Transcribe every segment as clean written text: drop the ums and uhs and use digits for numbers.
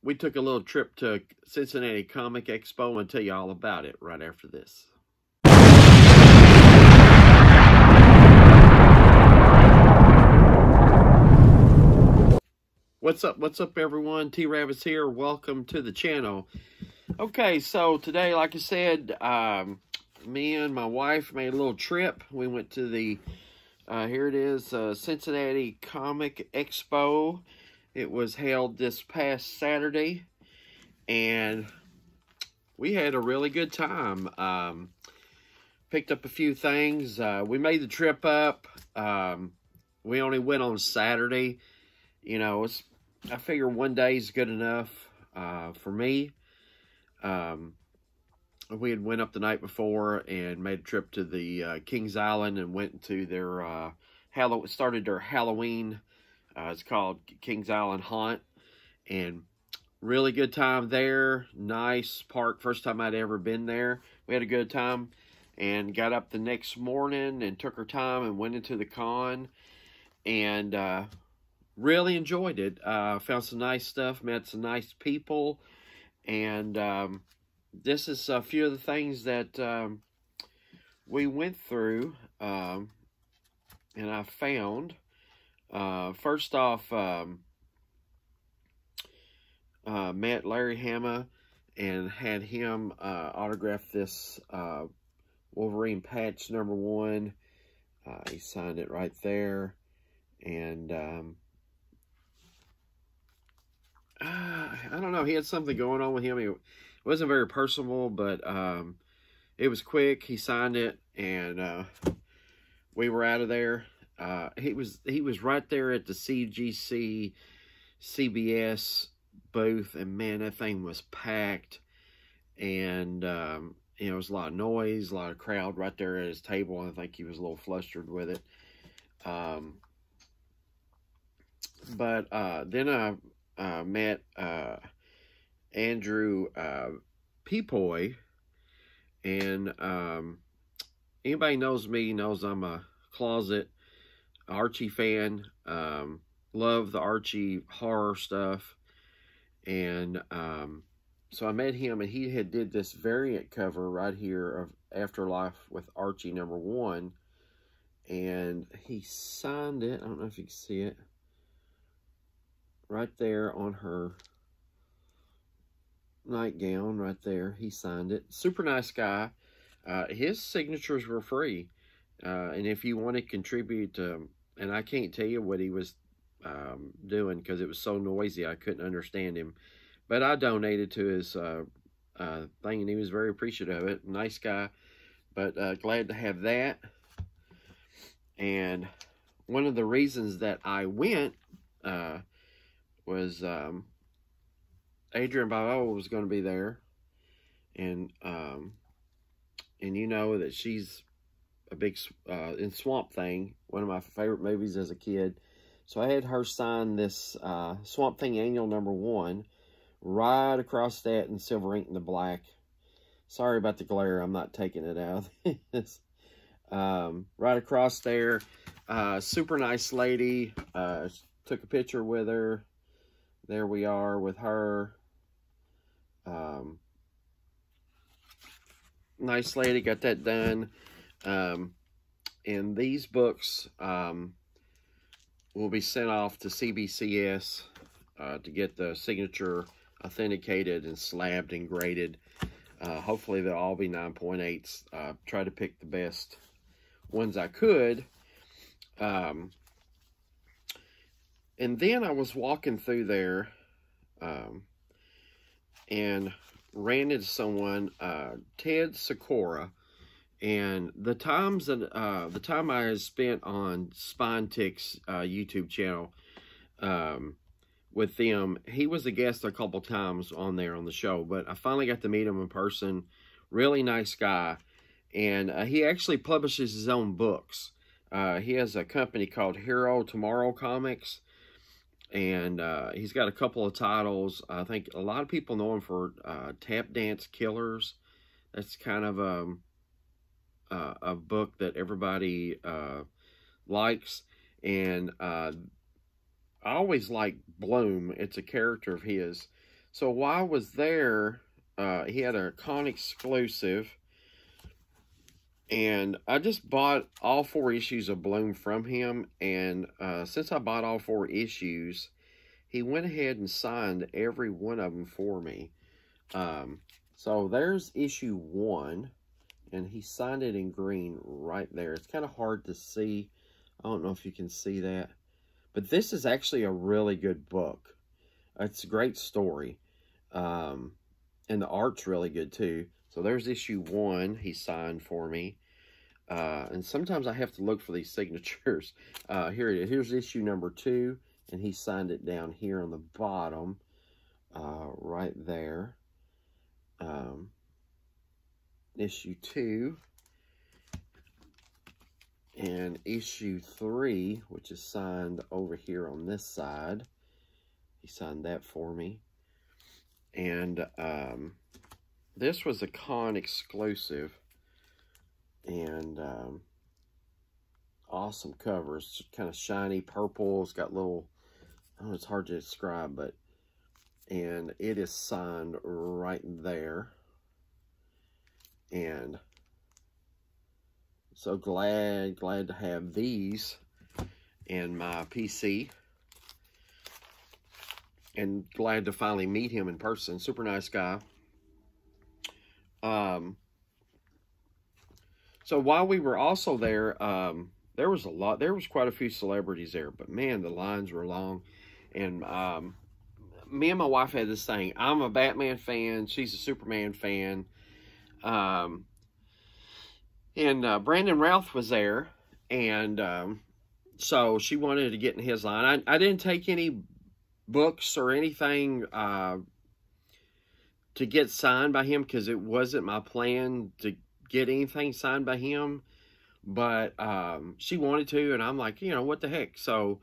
we took a little trip to Cincinnati Comic Expo, and tell you all about it right after this. What's up, everyone? T-RAVIS here. Welcome to the channel. Okay, so today, like I said, me and my wife made a little trip. We went to the, here it is, Cincinnati Comic Expo. It was held this past Saturday, and we had a really good time. Picked up a few things. We made the trip up. We only went on Saturday. You know, I figure one day is good enough for me. We had went up the night before and made a trip to the Kings Island and went to their started their Halloween. It's called Kings Island Haunt, and really good time there. Nice park. First time I'd ever been there. We had a good time and got up the next morning and took our time and went into the con and really enjoyed it. Found some nice stuff, met some nice people, and this is a few of the things that we went through and I found. First off, met Larry Hama and had him autograph this Wolverine patch #1. He signed it right there, and I don't know, he had something going on with him. It wasn't very personable, but it was quick. He signed it, and we were out of there. He was right there at the CGC CBS booth, and man, that thing was packed, and you know, it was a lot of noise, a lot of crowd right there at his table. I think he was a little flustered with it. But then I met Andrew Peepoy, and anybody knows me knows I'm a closet Archie fan. Love the Archie horror stuff, and so I met him, and he had did this variant cover right here of Afterlife with Archie #1, and he signed it. I don't know if you can see it right there on her nightgown right there. He signed it. Super nice guy. His signatures were free, and if you want to contribute, and I can't tell you what he was doing because it was so noisy I couldn't understand him, but I donated to his thing, and he was very appreciative of it. Nice guy, but glad to have that. And one of the reasons that I went was Adrienne Barbeau was going to be there, and you know that she's a big in Swamp Thing, one of my favorite movies as a kid. So I had her sign this Swamp Thing Annual #1 right across that in silver ink and the black. Sorry about the glare. I'm not taking it out. Right across there. Super nice lady. Took a picture with her. There we are with her. Nice lady, got that done. And these books will be sent off to CBCS to get the signature authenticated and slabbed and graded. Hopefully they'll all be 9.8s. Try to pick the best ones I could. And then I was walking through there and ran into someone, Ted Sikora, and the time I had spent on Spine Tick's YouTube channel with them, he was a guest a couple times on there on the show, but I finally got to meet him in person. Really nice guy, and he actually publishes his own books. He has a company called Hero Tomorrow Comics, and he's got a couple of titles. I think a lot of people know him for Tap Dance Killers. That's kind of a book that everybody likes. And I always like Bloom. It's a character of his. So while I was there, he had a con exclusive, and I just bought all 4 issues of Bloom from him. And since I bought all 4 issues, he went ahead and signed every one of them for me. So there's issue 1, and he signed it in green right there. It's kind of hard to see. I don't know if you can see that, but this is actually a really good book. It's a great story, and the art's really good too. So there's issue 1 he signed for me, and sometimes I have to look for these signatures. Here it is. Here's issue number 2, and he signed it down here on the bottom, right there. Issue 2, and issue 3, which is signed over here on this side. He signed that for me. And this was a con exclusive, and awesome cover. It's kind of shiny purple. It's got little, I don't know, it's hard to describe, but, and it is signed right there. And so glad to have these in my PC, and glad to finally meet him in person. Super nice guy. So while we were also there, there was quite a few celebrities there, but man, the lines were long. And me and my wife had this thing. I'm a Batman fan. She's a Superman fan. Brandon Routh was there, and so she wanted to get in his line. I didn't take any books or anything to get signed by him, because it wasn't my plan to get anything signed by him, but she wanted to, and I'm like, you know, what the heck. So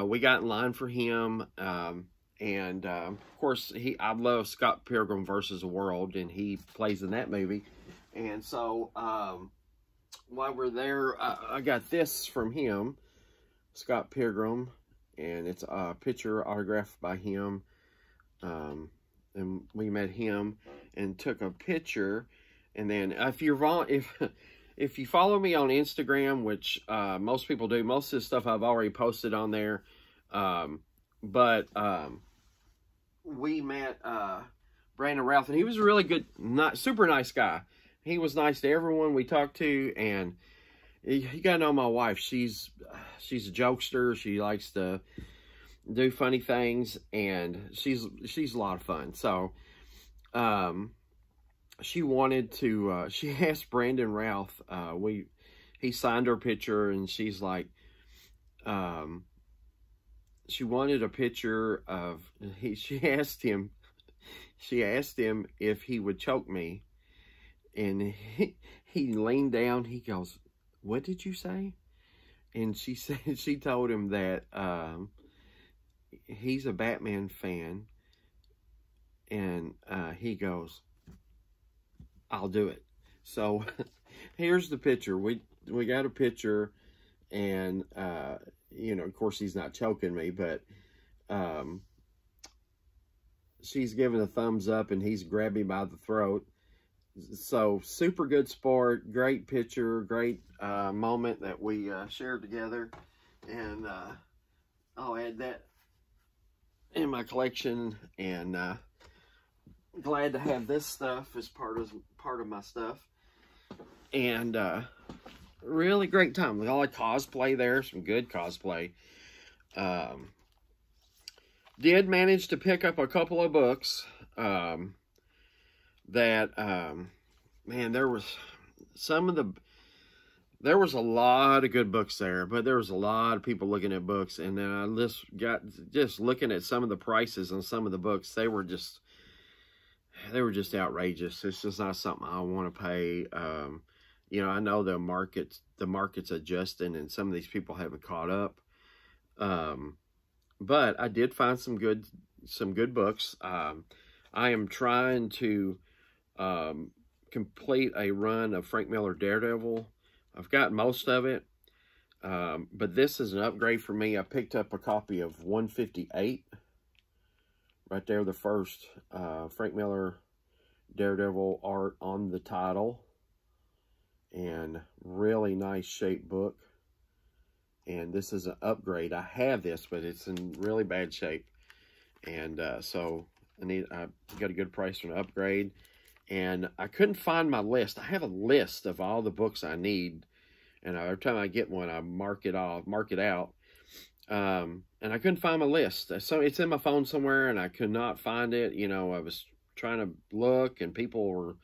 we got in line for him, and of course, I love Scott Pilgrim versus the World, and he plays in that movie. And so while we're there, I got this from him, Scott Pilgrim, and it's a picture autographed by him. And we met him and took a picture. And then if you follow me on Instagram, which most people do, most of the stuff I've already posted on there. But we met Brandon Routh, and he was a really good, super nice guy. He was nice to everyone we talked to, and you gotta know my wife. She's a jokester. She likes to do funny things, and she's a lot of fun. So she wanted to, she asked Brandon Routh, he signed her picture, and she's like, she wanted a picture of, she asked him if he would choke me, and he leaned down, he goes, "What did you say?" And she told him that he's a Batman fan, and he goes, "I'll do it." So here's the picture. We got a picture, and you know, of course, he's not choking me, but she's giving a thumbs up, and he's grabbed me by the throat. So super good sport, great picture, great moment that we shared together, and I'll add that in my collection. And glad to have this stuff as part of my stuff, and really great time with all the cosplay there. Some good cosplay. Did manage to pick up a couple of books that man, there was a lot of good books there, but there was a lot of people looking at books, and then I just looking at some of the prices on some of the books. They were just outrageous. It's just not something I want to pay. You know, I know the market's adjusting, and some of these people haven't caught up. But I did find some good books. I am trying to complete a run of Frank Miller Daredevil. I've got most of it, but this is an upgrade for me. I picked up a copy of 158, Right there, the first Frank Miller Daredevil art on the title. And really nice shape book. And this is an upgrade. I have this, but it's in really bad shape. And so I got a good price for an upgrade. And I couldn't find my list. I have a list of all the books I need. And every time I get one, I mark it out. And I couldn't find my list. So it's in my phone somewhere, and I could not find it. You know, I was trying to look, and people were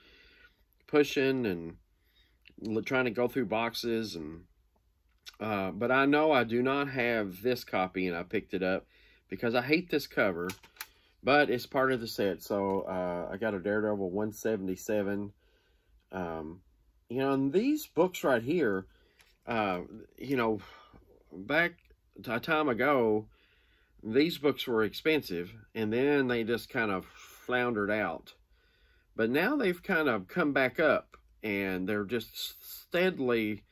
pushing and trying to go through boxes. And but I know I do not have this copy, and I picked it up because I hate this cover. But it's part of the set, so I got a Daredevil 177. You know, and these books right here, you know, back a time ago, these books were expensive, and then they just kind of floundered out. But now they've kind of come back up, and they're just steadily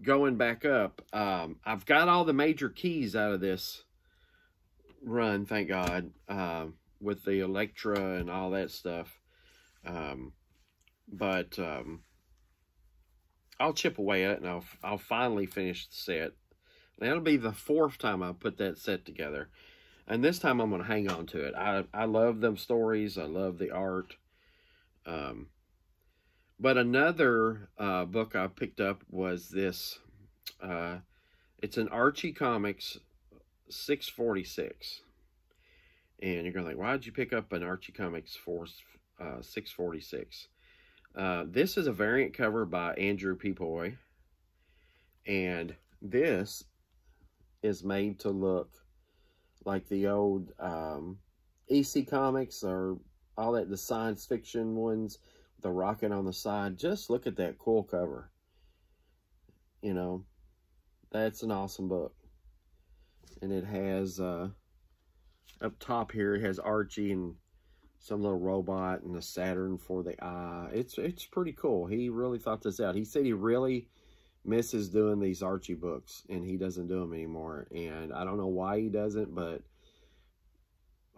going back up. I've got all the major keys out of this run, thank God, with the Elektra and all that stuff. But I'll chip away at it, and I'll finally finish the set. That'll be the 4th time I put that set together. And this time I'm going to hang on to it. I love them stories. I love the art. But another book I picked up was this. It's an Archie Comics 646. And you're going to think, why did you pick up an Archie Comics for 646? This is a variant cover by Andrew Pepoy. And this is made to look like the old EC Comics or all that, the science fiction ones, the rocket on the side. Just look at that cool cover. You know, that's an awesome book. And it has, up top here, it has Archie and some little robot and a Saturn for the eye. It's pretty cool. He really thought this out. He said he really misses doing these Archie books, and he doesn't do them anymore. And I don't know why he doesn't, but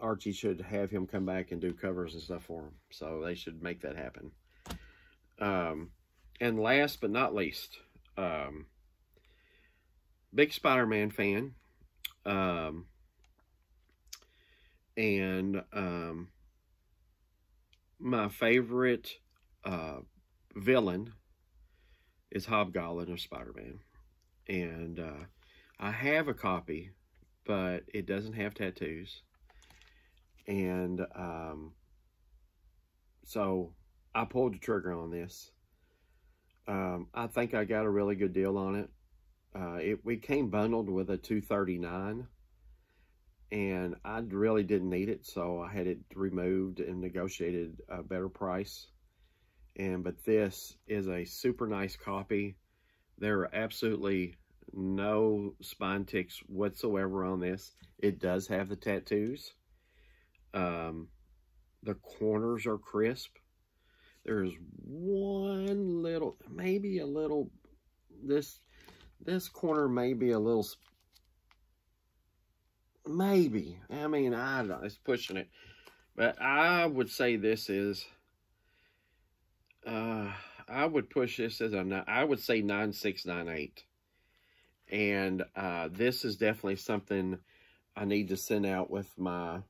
Archie should have him come back and do covers and stuff for him. So they should make that happen. And last but not least, big Spider-Man fan. My favorite villain is Hobgoblin of Spider-Man. And I have a copy, but it doesn't have tattoos. And so I pulled the trigger on this. I think I got a really good deal on it. We came bundled with a $239, and I really didn't need it, so I had it removed and negotiated a better price. But this is a super nice copy. There are absolutely no spine ticks whatsoever on this. It does have the tattoos. The corners are crisp. There's one little, maybe a little, this corner may be a little, maybe. I mean, I don't know, it's pushing it. But I would say this is, I would push this as I would say 9698. And this is definitely something I need to send out with my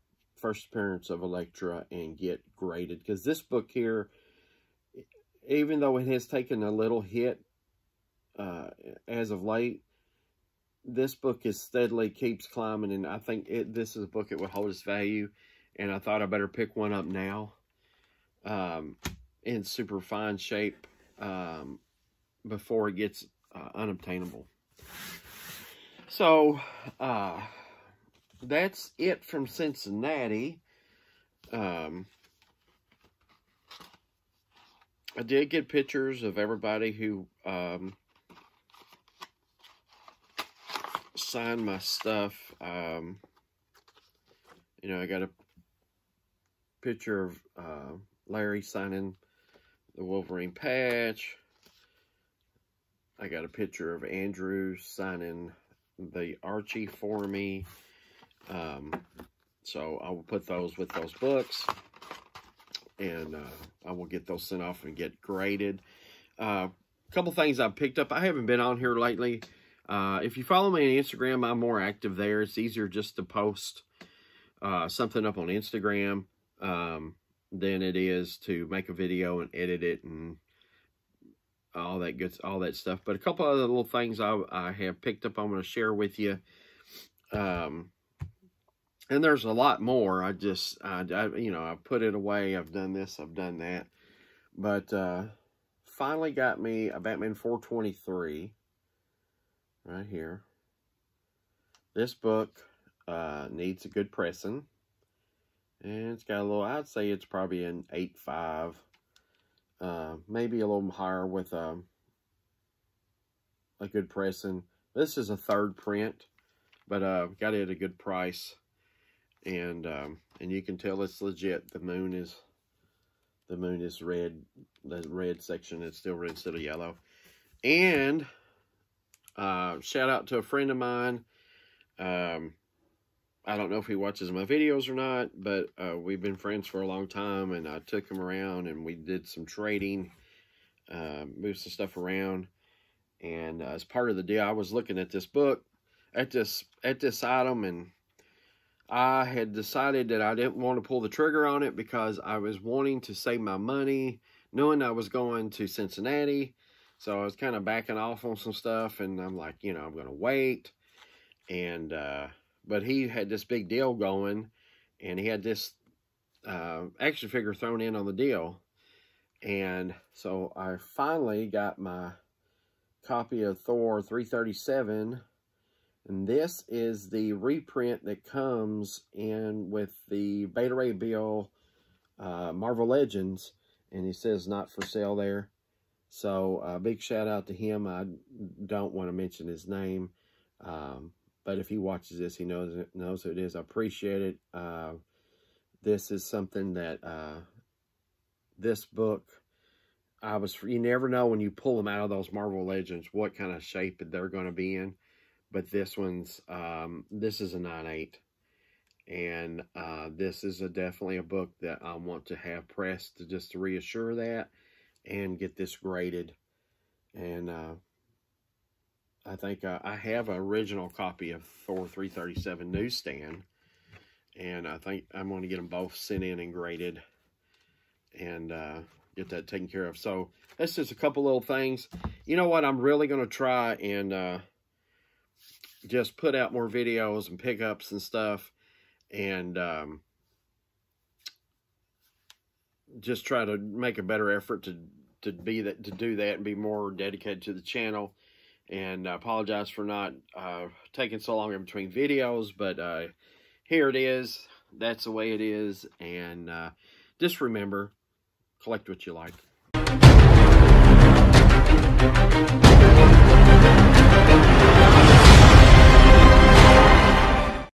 first appearance of Elektra and get graded. Because this book here, even though it has taken a little hit as of late, this book is steadily keeps climbing, and I think this is a book that will hold its value. And I thought I better pick one up now in super fine shape before it gets unobtainable. So that's it from Cincinnati. I did get pictures of everybody who signed my stuff. You know, I got a picture of Larry signing the Wolverine patch. I got a picture of Andrew signing the Archie for me. So I will put those with those books, and I will get those sent off and get graded. A couple things I've picked up. I haven't been on here lately. If you follow me on Instagram, I'm more active there. It's easier just to post something up on Instagram than it is to make a video and edit it and all that stuff. But a couple other little things I have picked up I'm going to share with you. And there's a lot more. I put it away. I've done this, I've done that. But finally got me a Batman 423 right here. This book needs a good pressing. And it's got a little, I'd say it's probably an 8.5. Maybe a little higher with a good pressing. This is a third print, but got it at a good price. And you can tell it's legit. The moon is red. The red section is still red instead of yellow. And shout out to a friend of mine. I don't know if he watches my videos or not, but we've been friends for a long time, and I took him around and we did some trading, moved some stuff around. And as part of the deal, I was looking at this book, at this item, and I had decided that I didn't want to pull the trigger on it because I was wanting to save my money, knowing I was going to Cincinnati. So I was kind of backing off on some stuff, and I'm like, I'm going to wait. And, but he had this big deal going, and he had this action figure thrown in on the deal. And so I finally got my copy of Thor 337. And this is the reprint that comes in with the Beta Ray Bill Marvel Legends. And he says not for sale there. So big shout out to him. I don't want to mention his name. But if he watches this, he knows who it is. I appreciate it. This is something that this book, you never know when you pull them out of those Marvel Legends what kind of shape they're going to be in. But this one's, this is a 9.8. And this is definitely a book that I want to have pressed just to reassure that and get this graded. And I think I have an original copy of Thor 337 newsstand. And I think I'm going to get them both sent in and graded and get that taken care of. So that's just a couple little things. You know what? I'm really going to try and just put out more videos and pickups and stuff, and just try to make a better effort to do that and be more dedicated to the channel. And I apologize for not taking so long in between videos, but here it is. That's the way it is. And just remember, collect what you like.